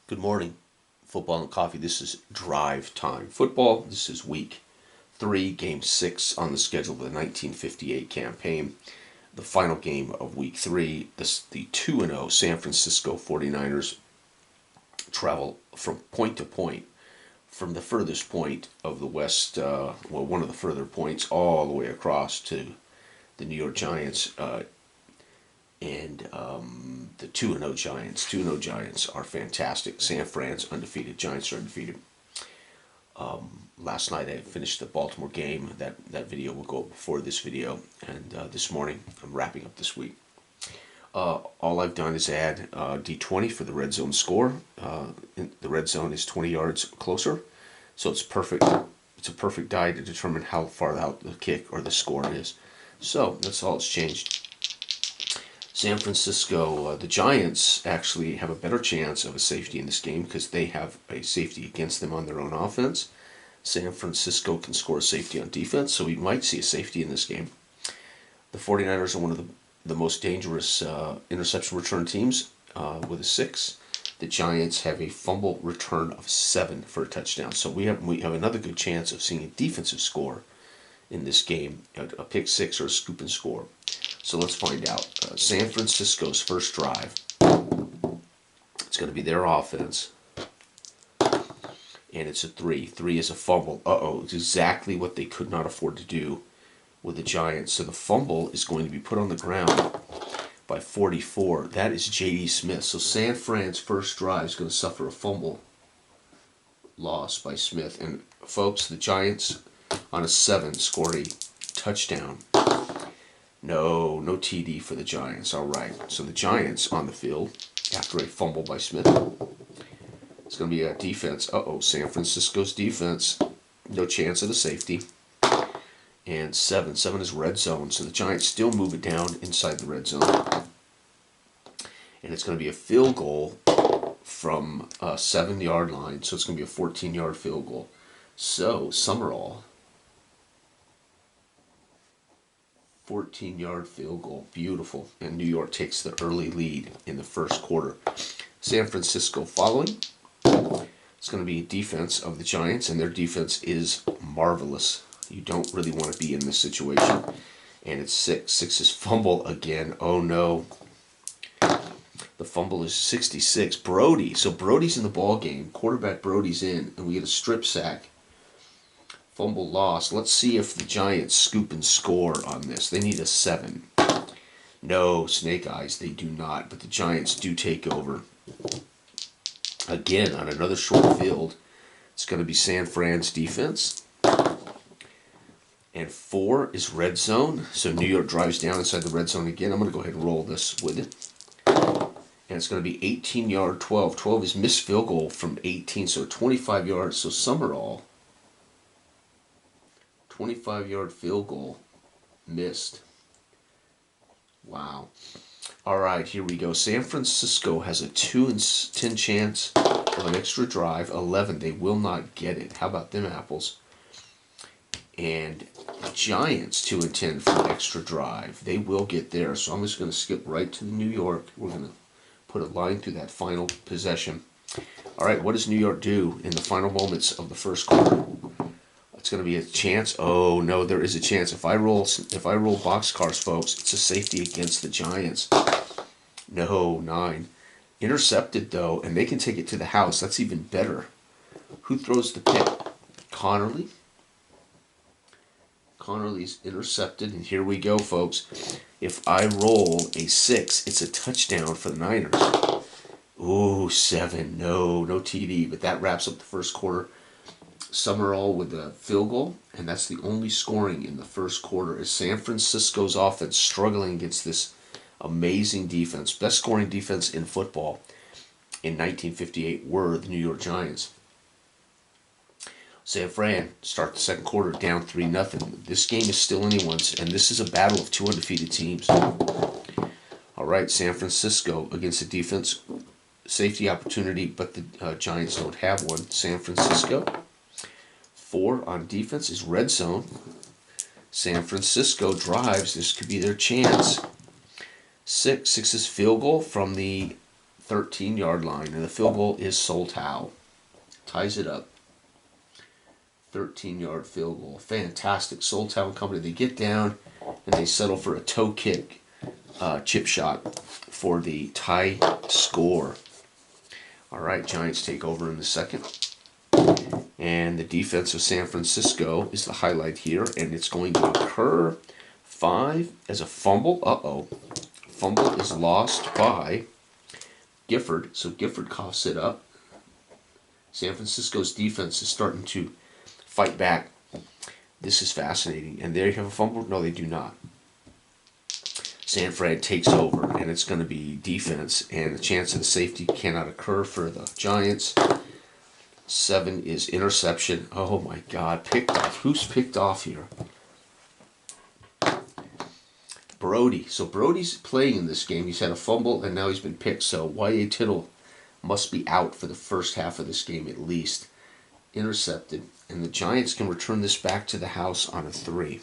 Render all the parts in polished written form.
Good morning, football and coffee. This is drive time football. This is week 3, game 6 on the schedule of the 1958 campaign. The final game of week 3, the 2-0 San Francisco 49ers travel from point to point, from the furthest point of the West, one of the further points, all the way across to the New York Giants. And the 2-0 Giants. 2-0 Giants are fantastic. San Fran's undefeated. Giants are undefeated. Last night I finished the Baltimore game. That video will go up before this video. And this morning I'm wrapping up this week. All I've done is add D20 for the red zone score. The red zone is 20 yards closer. So it's perfect. It's a perfect die to determine how far out the kick or the score is. So that's all it's changed. San Francisco, the Giants actually have a better chance of a safety in this game because they have a safety against them on their own offense. San Francisco can score a safety on defense, so we might see a safety in this game. The 49ers are one of the most dangerous interception return teams with a 6. The Giants have a fumble return of 7 for a touchdown. So we have another good chance of seeing a defensive score in this game, a pick 6 or a scoop and score. So let's find out. San Francisco's first drive. It's going to be their offense. And it's a 3. 3 is a fumble. It's exactly what they could not afford to do with the Giants. So the fumble is going to be put on the ground by 44. That is J.D. Smith. So San Fran's first drive is going to suffer a fumble loss by Smith. And folks, the Giants on a 7 scored a touchdown. No TD for the Giants. All right. So the Giants on the field after a fumble by Smith. It's going to be a defense. San Francisco's defense. No chance of the safety. And 7 is red zone. So the Giants still move it down inside the red zone. And it's going to be a field goal from a 7-yard line. So it's going to be a 14-yard field goal. So Summerall, 14-yard field goal. Beautiful. And New York takes the early lead in the first quarter. San Francisco following. It's going to be defense of the Giants, and their defense is marvelous. You don't really want to be in this situation. And it's 6. 6 is fumble again. Oh no. The fumble is 66. Brody. So Brody's in the ball game. Quarterback Brody's in, and we get a strip sack. Fumble loss. Let's see if the Giants scoop and score on this. They need a 7. No, Snake Eyes, they do not. But the Giants do take over. Again, on another short field. It's going to be San Fran's defense. And 4 is red zone. So New York drives down inside the red zone again. I'm going to go ahead and roll this with it. And it's going to be 18-yard 12. 12 is missed field goal from 18, so 25 yards. So Summerall, 25-yard field goal missed. Wow. All right, here we go. San Francisco has a 2 in 10 chance of an extra drive. 11, they will not get it. How about them apples? And Giants 2 in 10 for an extra drive. They will get there. So I'm just going to skip right to the New York. We're going to put a line through that final possession. All right, what does New York do in the final moments of the first quarter? It's going to be a chance. Oh no, there is a chance. If I roll boxcars, folks, it's a safety against the Giants. No, 9. Intercepted though, and they can take it to the house. That's even better. Who throws the pick? Connerly. Connerly's intercepted, and here we go, folks. If I roll a 6, it's a touchdown for the Niners. Ooh, 7. No TD, but that wraps up the first quarter. Summerall with a field goal, and that's the only scoring in the first quarter. Is San Francisco's offense struggling against this amazing defense? Best scoring defense in football in 1958 were the New York Giants. San Fran start the second quarter down 3-0. This game is still anyone's, and this is a battle of 2 undefeated teams. All right, San Francisco against the defense. Safety opportunity, but the Giants don't have one. San Francisco. 4 on defense is red zone. San Francisco drives. This could be their chance. 6 is field goal from the 13-yard line, and the field goal is Soltau. Ties it up. 13-yard field goal. Fantastic. Soltau and company. They get down and they settle for a toe kick chip shot for the tie score. All right, Giants take over in the second. And the defense of San Francisco is the highlight here, and it's going to occur 5 as a fumble. Uh-oh. Fumble is lost by Gifford, so Gifford coughs it up. San Francisco's defense is starting to fight back. This is fascinating. And there you have a fumble? No, they do not. San Fran takes over, and it's going to be defense, and the chance of the safety cannot occur for the Giants. 7 is interception. Oh my God, picked off. Who's picked off here? Brody. So Brody's playing in this game. He's had a fumble, and now he's been picked. So Y.A. Tittle must be out for the first half of this game at least. Intercepted. And the Giants can return this back to the house on a 3.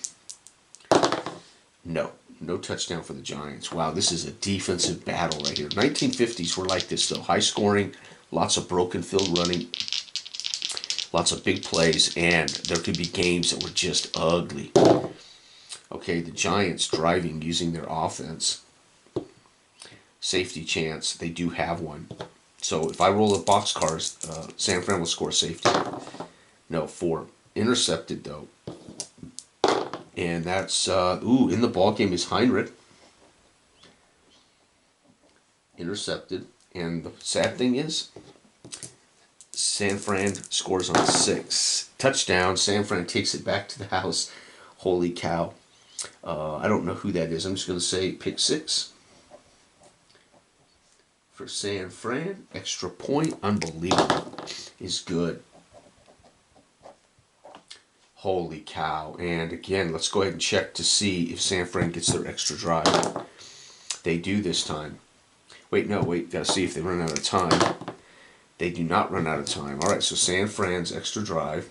No. No touchdown for the Giants. Wow, this is a defensive battle right here. 1950s were like this, though. High scoring, lots of broken field running, lots of big plays, and there could be games that were just ugly. Okay, the Giants driving using their offense. Safety chance, they do have one. So if I roll the boxcars, San Fran will score safety. No, 4. Intercepted, though. And that's, in the ball game is Heinrich. Intercepted. And the sad thing is, San Fran scores on 6. Touchdown. San Fran takes it back to the house. Holy cow. I don't know who that is. I'm just going to say pick 6. For San Fran. Extra point. Unbelievable. Is good. Holy cow. And again, let's go ahead and check to see if San Fran gets their extra drive. They do this time. Gotta see if they run out of time. They do not run out of time. All right, so San Fran's extra drive.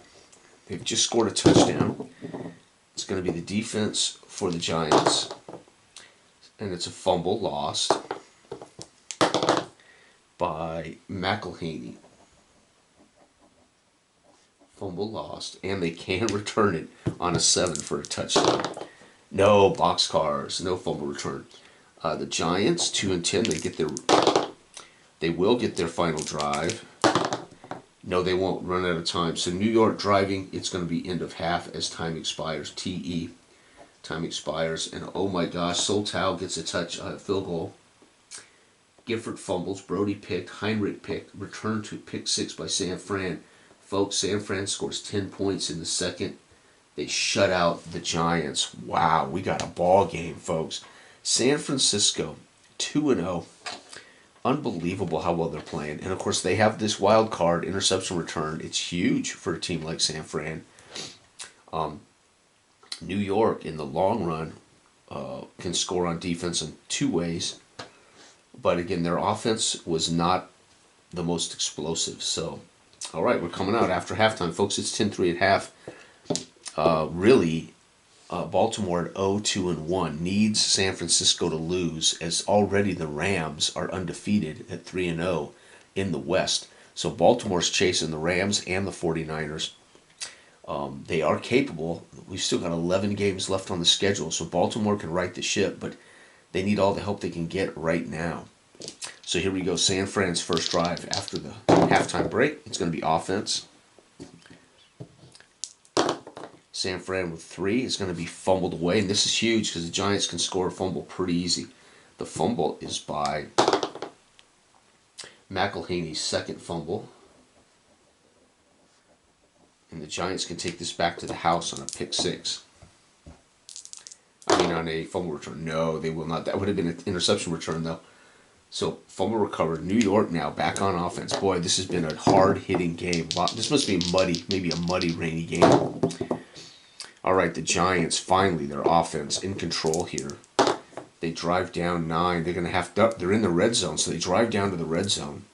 They've just scored a touchdown. It's going to be the defense for the Giants. And it's a fumble lost by McElhaney. Fumble lost, and they can return it on a 7 for a touchdown. No boxcars, no fumble return. The Giants 2-10. They will get their final drive. No, they won't run out of time. So New York driving. It's going to be end of half as time expires. TE, time expires, and oh my gosh, Soltau gets a field goal. Gifford fumbles. Brody picked. Heinrich picked. Returned to pick 6 by San Fran. Folks, San Fran scores 10 points in the second. They shut out the Giants. Wow, we got a ball game, folks. San Francisco, 2-0. Unbelievable how well they're playing. And, of course, they have this wild card, interception return. It's huge for a team like San Fran. New York, in the long run, can score on defense in 2 ways. But, again, their offense was not the most explosive, so... All right, we're coming out after halftime, folks. It's 10-3 at half. Baltimore at 0-2-1 needs San Francisco to lose, as already the Rams are undefeated at 3-0 in the West. So Baltimore's chasing the Rams and the 49ers. They are capable. We've still got 11 games left on the schedule, so Baltimore can right the ship, but they need all the help they can get right now. So here we go, San Fran's first drive after the halftime break. It's going to be offense. San Fran with 3 is going to be fumbled away, and this is huge because the Giants can score a fumble pretty easy. The fumble is by McElhaney's second fumble. And the Giants can take this back to the house on a pick 6. On a fumble return. No, they will not. That would have been an interception return, though. So, fumble recovered. New York now back on offense. Boy, this has been a hard-hitting game. This must be muddy, maybe a muddy, rainy game. All right, the Giants, finally, their offense in control here. They drive down 9. They're going to have to, they're in the red zone, so they drive down to the red zone.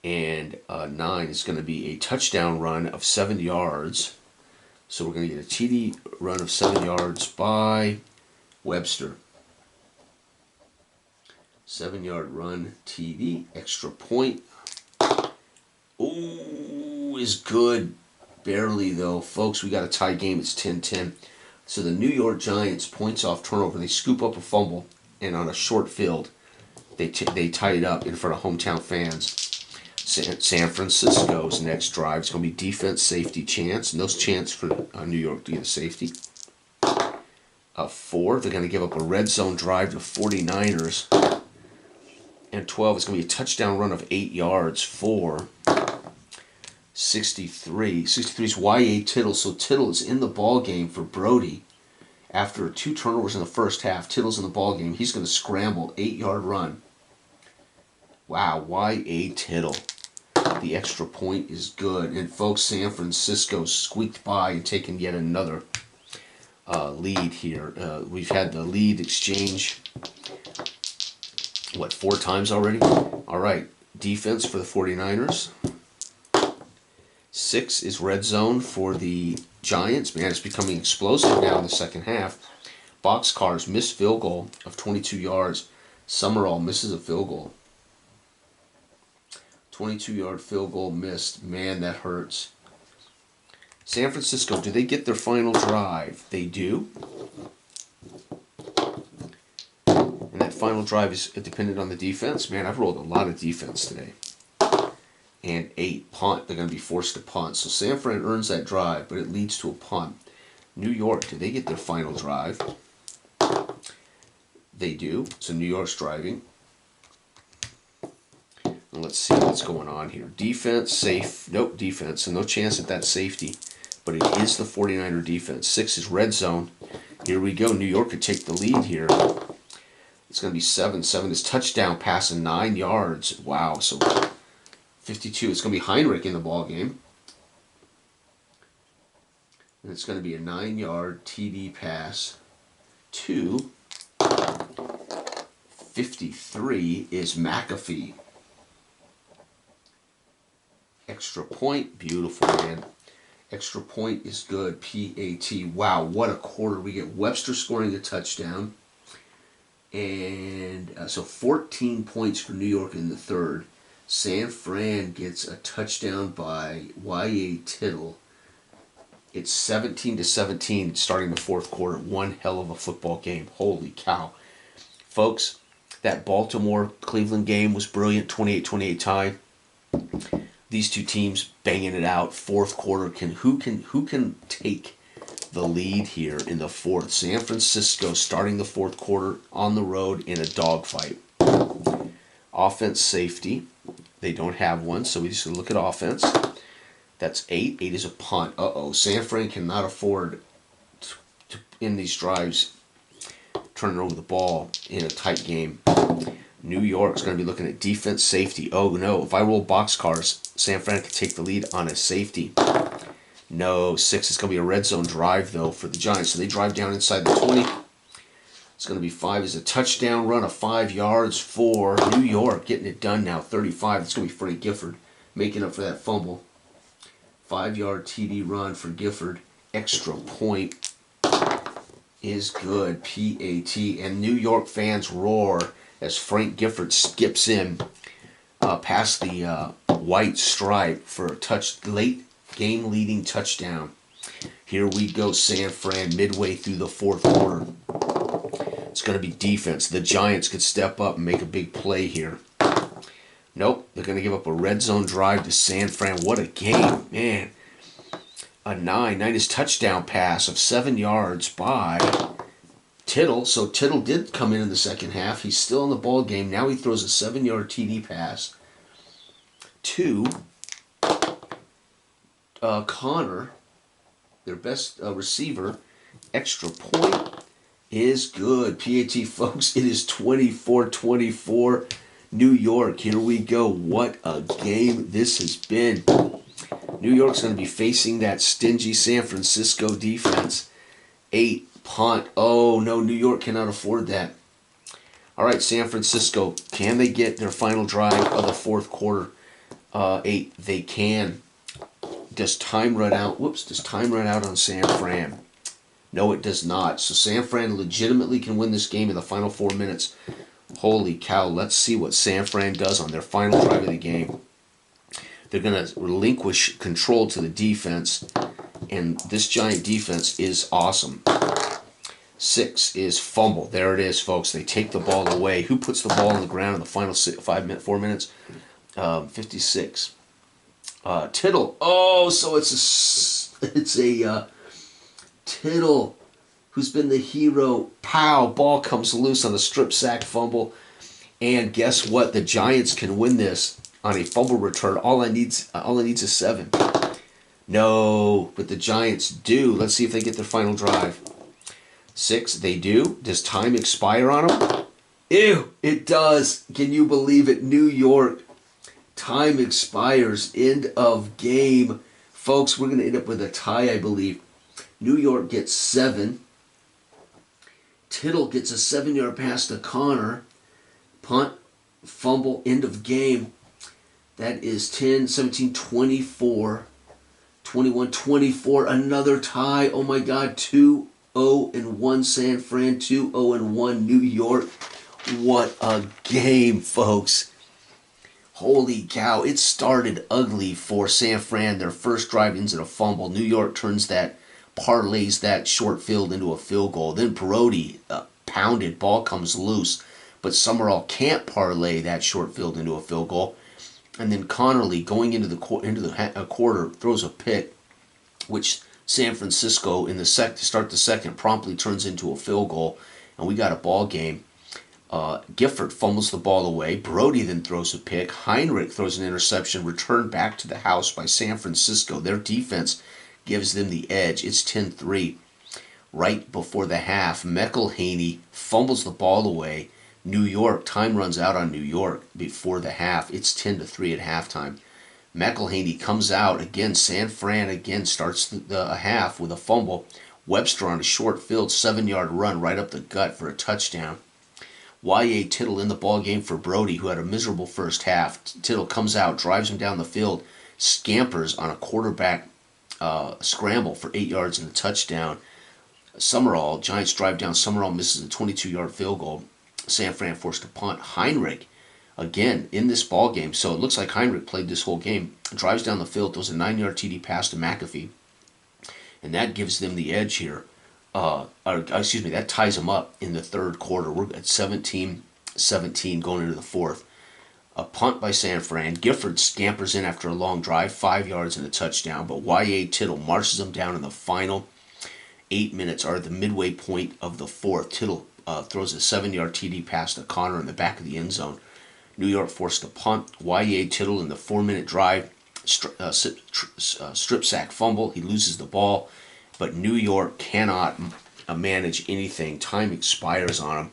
And 9 is going to be a touchdown run of 7 yards. So we're going to get a TD run of 7 yards by Webster. 7-yard run, TD, extra point. Ooh, is good. Barely, though. Folks, we got a tie game. It's 10-10. So the New York Giants, points off turnover. They scoop up a fumble, and on a short field, they tie it up in front of hometown fans. San Francisco's next drive is going to be defense, safety, chance. No chance for New York to get a safety. 4, they're going to give up a red zone drive to 49ers. And 12 is going to be a touchdown run of 8 yards for 63. 63 is Y.A. Tittle. So Tittle is in the ball game for Brody. After 2 turnovers in the first half, Tittle's in the ball game. He's going to scramble, 8-yard run. Wow, Y.A. Tittle. The extra point is good. And folks, San Francisco squeaked by and taken yet another lead here. We've had the lead exchange, 4 times already? All right, defense for the 49ers. 6 is red zone for the Giants. Man, it's becoming explosive now in the second half. Boxcars missed field goal of 22 yards. Summerall misses a field goal. 22-yard field goal missed. Man, that hurts. San Francisco, do they get their final drive? They do. And that final drive is dependent on the defense. Man, I've rolled a lot of defense today. And 8, punt. They're going to be forced to punt. So San Fran earns that drive, but it leads to a punt. New York, do they get their final drive? They do. So New York's driving. And let's see what's going on here. Defense, safe. Nope, defense. So no chance at that safety. But it is the 49er defense. 6 is red zone. Here we go. New York could take the lead here. It's going to be 7. 7 is touchdown pass and 9 yards. Wow. So 52. It's going to be Heinrich in the ball game. And it's going to be a 9-yard TD pass to 53 is McAfee. Extra point. Beautiful, man. Extra point is good. PAT. Wow, what a quarter. We get Webster scoring a touchdown. And so 14 points for New York in the third. San Fran gets a touchdown by Y.A. Tittle. It's 17-17 starting the fourth quarter. One hell of a football game. Holy cow. Folks, that Baltimore-Cleveland game was brilliant. 28-28 tie. These two teams banging it out. Fourth quarter, who can take the lead here in the fourth? San Francisco starting the fourth quarter on the road in a dogfight. Offense, safety. They don't have one, so we just look at offense. That's 8. 8 is a punt. San Fran cannot afford to in these drives turning over the ball in a tight game. New York's going to be looking at defense, safety. Oh, no. If I roll boxcars, San Fran can take the lead on a safety. No. 6 is going to be a red zone drive, though, for the Giants. So they drive down inside the 20. It's going to be 5 is a touchdown run of 5 yards for New York. Getting it done now. 35. It's going to be Frank Gifford making up for that fumble. 5-yard TD run for Gifford. Extra point is good. PAT. And New York fans roar as Frank Gifford skips in past the white stripe for a late game-leading touchdown. Here we go, San Fran, midway through the fourth quarter. It's going to be defense. The Giants could step up and make a big play here. Nope, they're going to give up a red zone drive to San Fran. What a game, man. A 9 is touchdown pass of 7 yards by Tittle. So Tittle did come in the second half. He's still in the ball game. Now he throws a 7-yard TD pass to Connor, their best receiver. Extra point is good. PAT, folks, it is 24-24. New York, here we go. What a game this has been. New York's going to be facing that stingy San Francisco defense. 8, punt. Oh, no, New York cannot afford that. All right, San Francisco, can they get their final drive of the fourth quarter? 8, they can. Does time run out? Whoops, does time run out on San Fran? No, it does not. So San Fran legitimately can win this game in the final 4 minutes. Holy cow, let's see what San Fran does on their final drive of the game. They're going to relinquish control to the defense, and this Giant defense is awesome. 6 is fumble. There it is, folks. They take the ball away. Who puts the ball on the ground in the final 4 minutes? 56. Tittle. Oh, so it's a Tittle who's been the hero. Pow! Ball comes loose on a strip sack fumble. And guess what? The Giants can win this on a fumble return. All it needs is 7. No, but the Giants do. Let's see if they get their final drive. 6, they do. Does time expire on them? Ew, it does. Can you believe it? New York. Time expires. End of game. Folks, we're going to end up with a tie, I believe. New York gets 7. Tittle gets a 7-yard pass to Connor. Punt, fumble, end of game. That is 10, 17, 24, 21, 24. Another tie. Oh my God, 2-0-1 San Fran, 2-0-1 New York. What a game, folks. Holy cow, it started ugly for San Fran. Their first drive ends in a fumble. New York parlays that short field into a field goal. Then Brody, pounded, ball comes loose. But Summerall can't parlay that short field into a field goal. And then Connerly, going into the quarter, throws a pick, which San Francisco, to start the second, promptly turns into a field goal. And we got a ball game. Gifford fumbles the ball away. Brody then throws a pick. Heinrich throws an interception, returned back to the house by San Francisco. Their defense gives them the edge. It's 10-3. Right before the half, McElhaney fumbles the ball away. New York, time runs out on New York before the half. It's 10-3 at halftime. McElhaney comes out again. San Fran again starts the half with a fumble. Webster on a short field, 7-yard run right up the gut for a touchdown. Y.A. Tittle in the ball game for Brody, who had a miserable first half. Tittle comes out, drives him down the field, scampers on a quarterback scramble for 8 yards and a touchdown. Summerall, Giants drive down. Summerall misses a 22-yard field goal. San Fran forced to punt. Heinrich, again, in this ball game, so it looks like Heinrich played this whole game, drives down the field, throws a 9-yard TD pass to McAfee, and that gives them the edge here. That ties them up in the third quarter. We're at 17-17 going into the fourth. A punt by San Fran. Gifford scampers in after a long drive, 5 yards and a touchdown, but Y.A. Tittle marches them down in the final 8 minutes, or at the midway point of the fourth. Tittle throws a 7-yard TD pass to Connor in the back of the end zone. New York forced a punt. Y.A. Tittle in the 4-minute drive, strip sack fumble. He loses the ball, but New York cannot manage anything. Time expires on him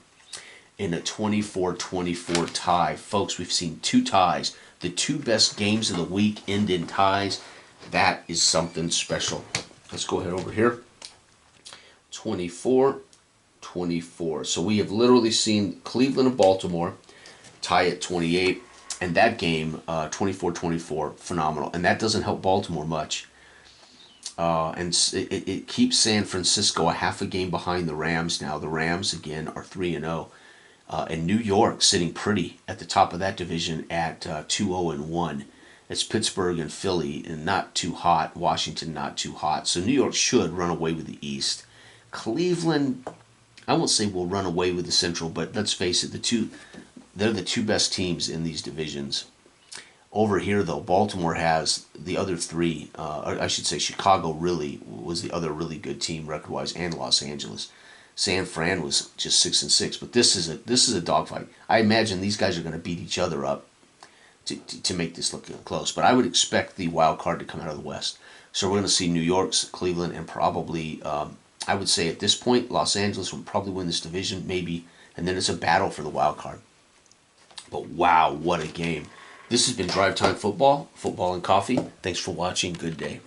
in a 24-24 tie. Folks, we've seen 2 ties. The 2 best games of the week end in ties. That is something special. Let's go ahead over here. 24-24. So we have literally seen Cleveland and Baltimore tie at 28, and that game, 24-24, phenomenal. And that doesn't help Baltimore much. And it keeps San Francisco a half a game behind the Rams now. The Rams, again, are 3-0. And New York sitting pretty at the top of that division at 2-0-1. It's Pittsburgh and Philly, and not too hot. Washington, not too hot. So New York should run away with the East. Cleveland, I won't say will run away with the Central, but let's face it, they're the 2 best teams in these divisions. Over here, though, Baltimore has the other 3. Or I should say Chicago really was the other really good team record-wise, and Los Angeles. San Fran was just 6-6, but this is a dogfight. I imagine these guys are going to beat each other up to make this look close. But I would expect the wild card to come out of the West. So we're going to see New York's, Cleveland, and probably, I would say at this point, Los Angeles will probably win this division, maybe, and then it's a battle for the wild card. But wow, what a game. This has been Drive Time Football and Coffee. Thanks for watching. Good day.